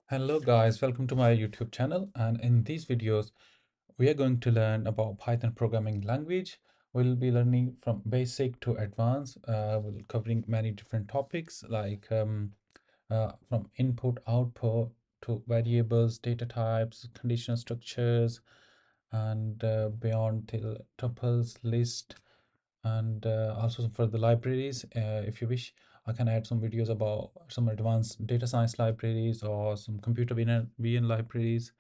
Hello guys, welcome to my YouTube channel, and in these videos we are going to learn about Python programming language. We'll be learning from basic to advanced, we'll covering many different topics like from input, output to variables, data types, conditional structures, and beyond till tuples, list, and also for the libraries. If you wish, I can add some videos about some advanced data science libraries or some computer vision libraries.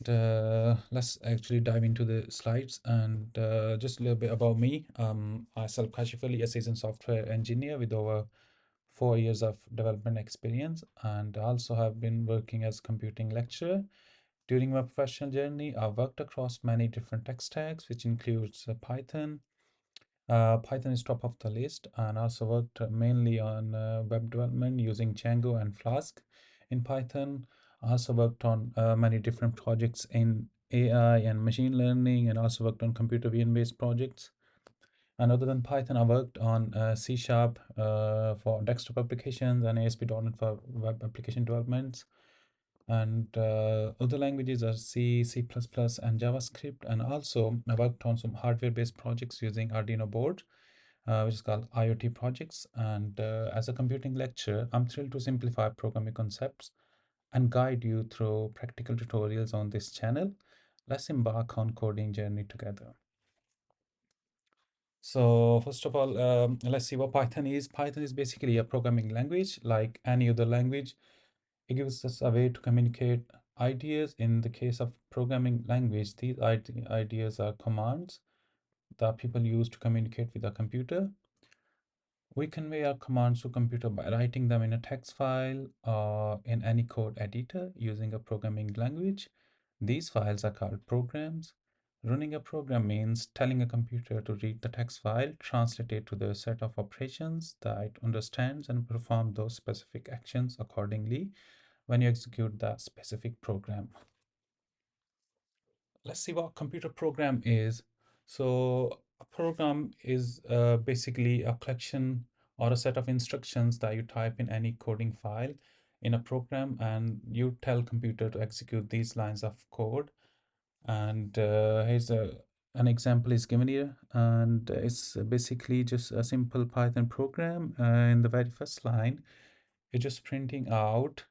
Let's actually dive into the slides, and just a little bit about me. I self-classify as a seasoned software engineer with over 4 years of development experience, and I also have been working as computing lecturer. During my professional journey, I've worked across many different tech stacks, which includes Python. Python is top of the list, and also worked mainly on web development using Django and Flask. In Python, I also worked on many different projects in AI and machine learning, and also worked on computer vision based projects. And other than Python, I worked on C Sharp for desktop applications and ASP.NET for web application developments. And other languages are C, C++, and JavaScript. And also, I worked on some hardware-based projects using Arduino board, which is called IoT projects. And as a computing lecturer, I'm thrilled to simplify programming concepts and guide you through practical tutorials on this channel. Let's embark on coding journey together. So first of all, let's see what Python is. Python is basically a programming language like any other language. It gives us a way to communicate ideas. In the case of programming language, these ideas are commands that people use to communicate with a computer. We convey our commands to computer by writing them in a text file or in any code editor using a programming language. These files are called programs. Running a program means telling a computer to read the text file, translate it to the set of operations that it understands, and perform those specific actions accordingly when you execute that specific program. Let's see what a computer program is. So a program is basically a collection or a set of instructions that you type in any coding file in a program, and you tell computer to execute these lines of code. And here's an example is given here, and it's basically just a simple Python program. In the very first line, you're just printing out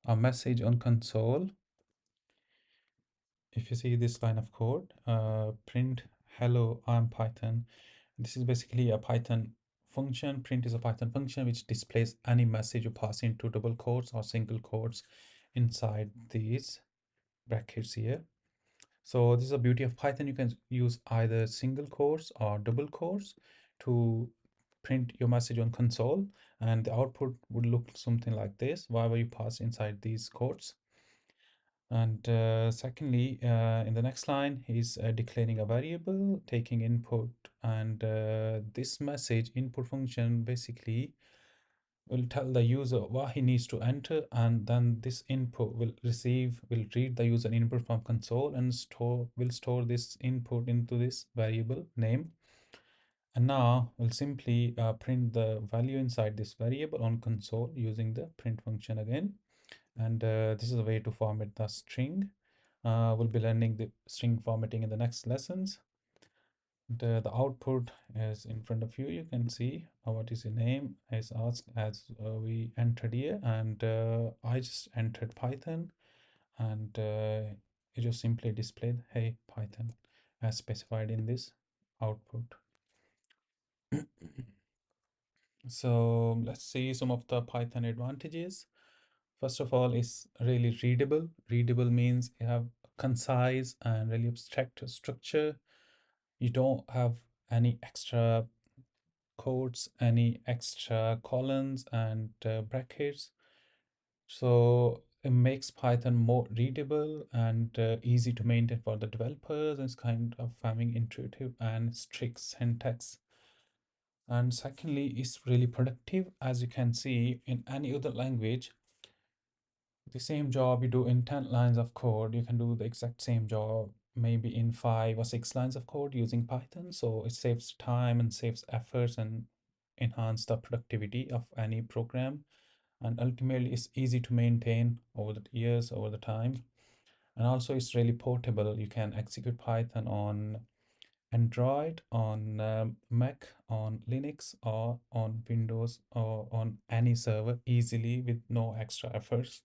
a message on console. If you see this line of code, print hello, I'm Python. This is basically a Python function. Print is a Python function which displays any message you pass into double quotes or single quotes inside these brackets here. So this is a beauty of Python. You can use either single quotes or double quotes to print your message on console, and the output would look something like this, whatever you pass inside these quotes. And secondly, in the next line, he's declaring a variable, taking input, and this message input function basically will tell the user what he needs to enter, and then this input will read the user input from console and will store this input into this variable name. And now we'll simply print the value inside this variable on console using the print function again. And this is a way to format the string. We'll be learning the string formatting in the next lessons. The output is in front of you. You can see what is your name is asked as we entered here, and I just entered Python, and it just simply displayed hey Python as specified in this output. So let's see some of the Python advantages. First of all, it's really readable. Readable means you have concise and really abstract structure. You don't have any extra quotes, any extra columns and brackets. So it makes Python more readable and easy to maintain for the developers. It's kind of having intuitive and strict syntax. And secondly, it's really productive. As you can see, in any other language, the same job you do in 10 lines of code, you can do the exact same job maybe in 5 or 6 lines of code using Python. So it saves time and saves efforts and enhance the productivity of any program. and ultimately it's easy to maintain over the years, over the time. And also it's really portable. You can execute Python on Android, on Mac, on Linux, or on Windows, or on any server easily with no extra efforts.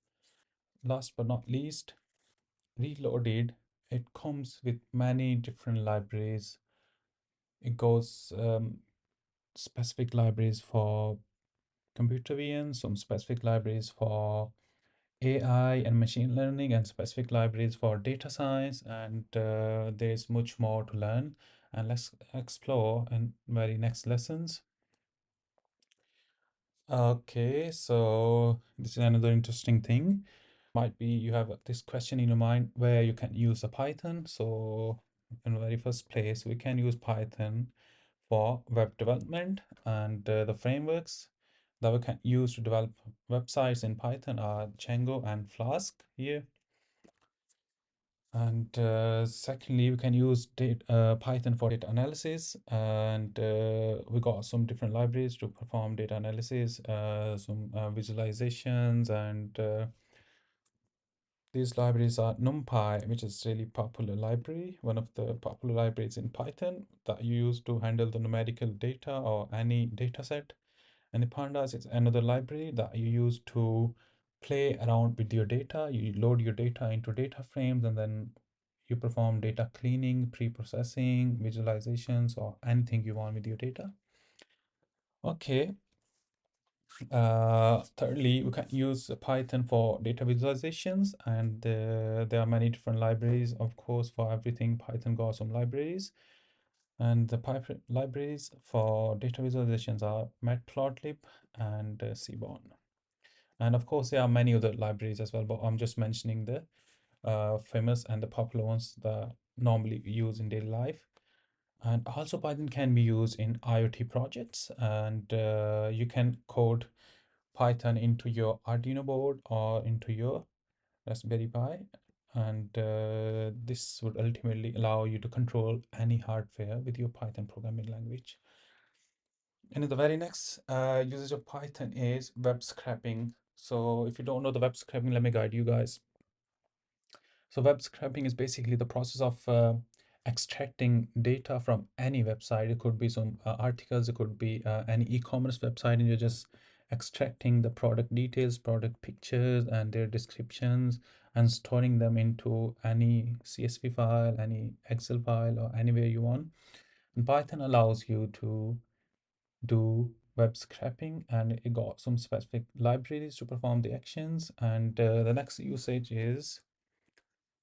Last but not least, Reloaded. It comes with many different libraries. It goes specific libraries for computer vision, some specific libraries for AI and machine learning, and specific libraries for data science, and there's much more to learn. And let's explore in very next lessons. Okay, so this is another interesting thing. Might be you have this question in your mind where you can use a Python. So in the very first place, we can use Python for web development, and the frameworks that we can use to develop websites in Python are Django and Flask here. And secondly, we can use Python for data analysis, and we got some different libraries to perform data analysis, some visualizations, and these libraries are NumPy, which is really popular library, one of the popular libraries in Python that you use to handle the numerical data or any data set. And the pandas is another library that you use to play around with your data. You load your data into data frames, and then you perform data cleaning, pre-processing, visualizations, or anything you want with your data. Okay. Thirdly, we can use Python for data visualizations, and there are many different libraries, of course, for everything. Python got some libraries, and the Python libraries for data visualizations are Matplotlib and Seaborn. And of course, there are many other libraries as well, but I'm just mentioning the famous and the popular ones that normally use in daily life. And also Python can be used in IoT projects, and you can code Python into your Arduino board or into your Raspberry Pi, and this would ultimately allow you to control any hardware with your Python programming language. And the very next usage of Python is web scraping. So if you don't know the web scraping, let me guide you guys. So web scraping is basically the process of extracting data from any website. It could be some articles, it could be any e-commerce website, and you're just extracting the product details, product pictures, and their descriptions, and storing them into any CSV file, any Excel file, or anywhere you want. And Python allows you to do web scraping, and it got some specific libraries to perform the actions. And the next usage is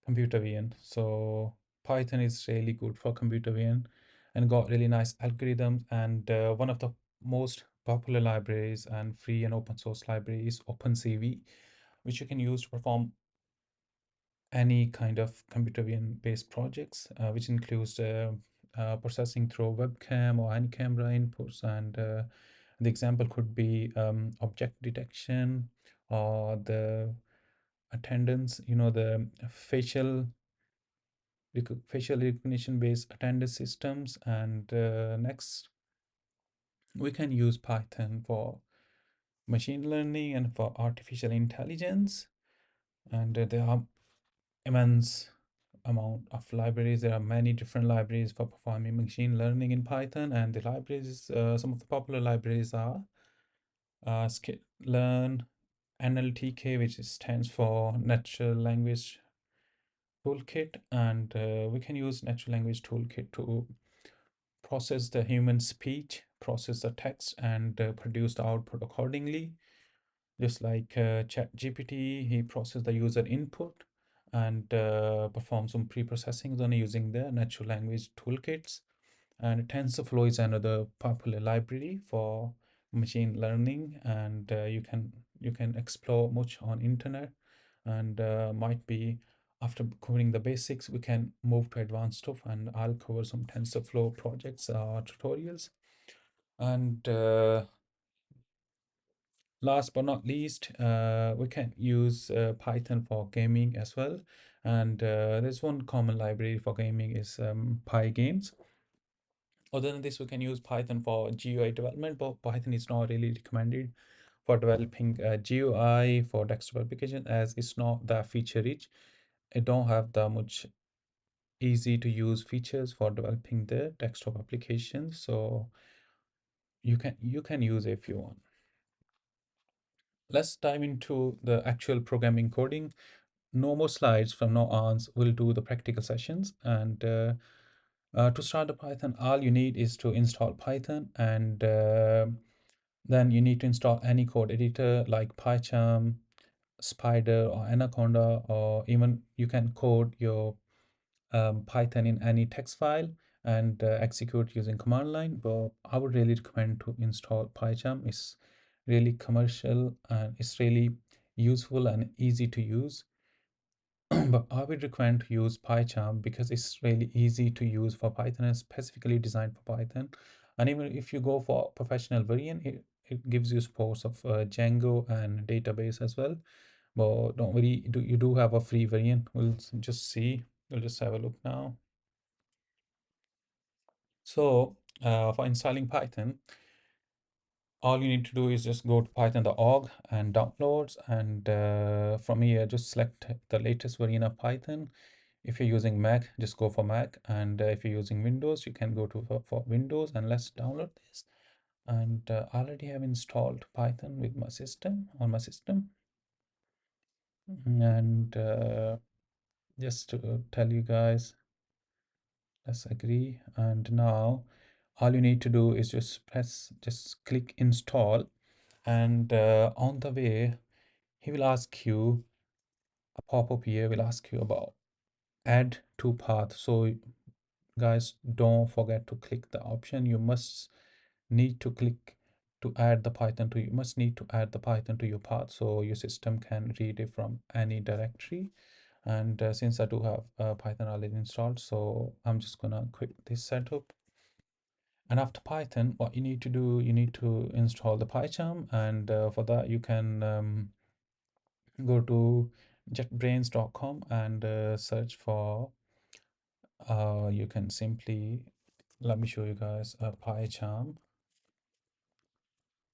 computer vision. So Python is really good for computer vision and got really nice algorithms. And one of the most popular libraries and free and open source library is OpenCV, which you can use to perform any kind of computer vision based projects, which includes processing through webcam or any camera inputs. And the example could be object detection, or the attendance, the facial recognition based attendance systems. And next, we can use Python for machine learning and for artificial intelligence. And there are immense amount of libraries. There are many different libraries for performing machine learning in Python, and the libraries, some of the popular libraries are scikit-learn, NLTK, which stands for Natural Language Toolkit, and we can use Natural Language Toolkit to process the human speech, process the text, and produce the output accordingly. Just like ChatGPT, he processes the user input and perform some pre-processing on using the natural language toolkits. And TensorFlow is another popular library for machine learning, and you can explore much on internet. And might be after covering the basics, we can move to advanced stuff, and I'll cover some TensorFlow projects tutorials. And last but not least, we can use Python for gaming as well. And there's one common library for gaming is Pygames. Other than this, we can use Python for GUI development, but Python is not really recommended for developing a GUI for desktop application, as it's not that feature rich. It don't have that much easy to use features for developing the desktop applications. So you can use it if you want. Let's dive into the actual programming coding. No more slides from now on. We'll do the practical sessions. And to start the Python, all you need is to install Python, and then you need to install any code editor like PyCharm, Spider, or Anaconda, or even you can code your Python in any text file and execute using command line. But I would really recommend to install PyCharm. It's really commercial and it's really useful and easy to use. But I would recommend to use PyCharm because it's really easy to use for Python and specifically designed for Python. And even if you go for professional variant, it gives you support of Django and database as well. But don't worry, you do have a free variant. We'll just have a look now. So for installing Python, all you need to do is just go to python.org and downloads, and from here just select the latest version of Python. If you're using Mac, just go for Mac, and if you're using Windows, you can go to for Windows. And let's download this. And I already have installed Python with my system on my system. And just to tell you guys, let's agree. And now all you need to do is just click install, and on the way he will ask you, a pop-up here will ask you about add to path. So guys, don't forget to click the option. You must need to click to add the Python to, you must need to add the Python to your path so your system can read it from any directory. And since I do have Python already installed, so I'm just gonna quit this setup. And after Python, what you need to do, you need to install the PyCharm, and for that you can go to jetbrains.com and search for you can simply, let me show you guys a PyCharm,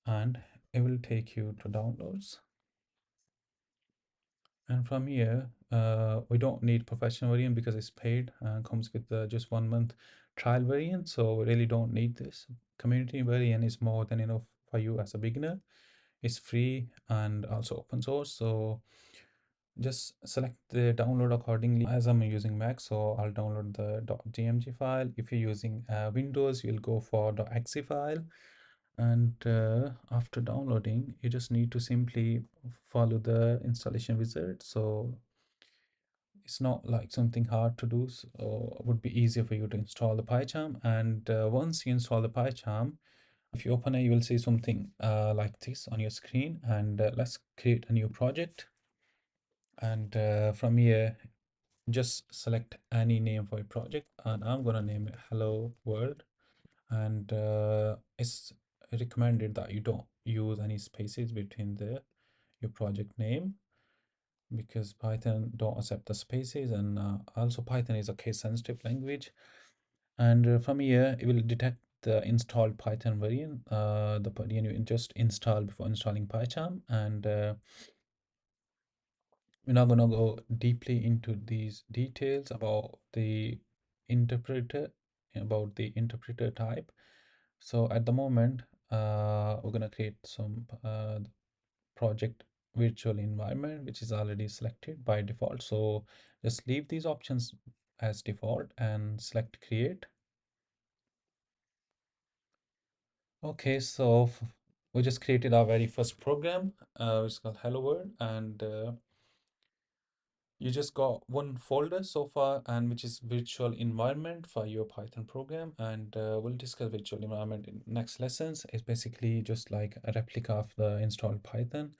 and it will take you to downloads. And from here we don't need professional variant because it's paid and comes with just 1 month trial variant, so we really don't need this. Community variant is more than enough for you as a beginner. It's free and also open source, so just select the download accordingly. As I'm using Mac, so I'll download the .gmg file. If you're using Windows, you'll go for .exe file. And after downloading, you just need to simply follow the installation wizard. So it's not like something hard to do, so it would be easier for you to install the PyCharm. And once you install the PyCharm, if you open it, you will see something like this on your screen. And let's create a new project. And from here, just select any name for a project, and I'm gonna name it Hello World. And it's recommended that you don't use any spaces between your project name, because Python don't accept the spaces, and also Python is a case sensitive language. And from here it will detect the installed Python variant, the variant you just installed before installing PyCharm. And we're not going to go deeply into these details interpreter about the interpreter type. So at the moment we're going to create some project virtual environment, which is already selected by default. So just leave these options as default and select create. Okay, so we just created our very first program, which is called Hello World. And you just got one folder so far, and which is virtual environment for your Python program. And we'll discuss virtual environment in next lessons. It's basically just like a replica of the installed Python.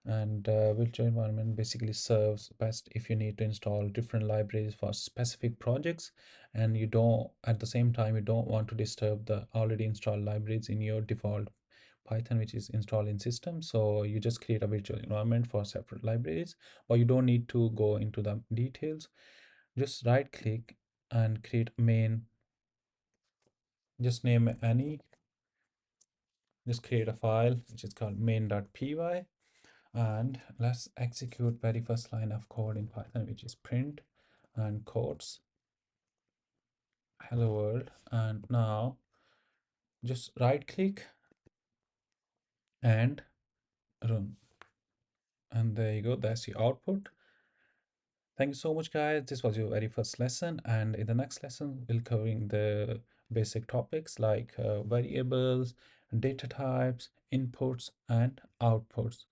And virtual environment basically serves best if you need to install different libraries for specific projects, and you don't, at the same time, you don't want to disturb the already installed libraries in your default Python, which is installed in system. So you just create a virtual environment for separate libraries, but you don't need to go into the details. Just right click and create main, just name any Just create a file which is called main.py, and let's execute very first line of code in Python, which is print and quotes hello world. And now just right click and run, and there you go, that's your output. Thank you so much, guys. This was your very first lesson, and in the next lesson we'll covering the basic topics like variables, data types, inputs and outputs.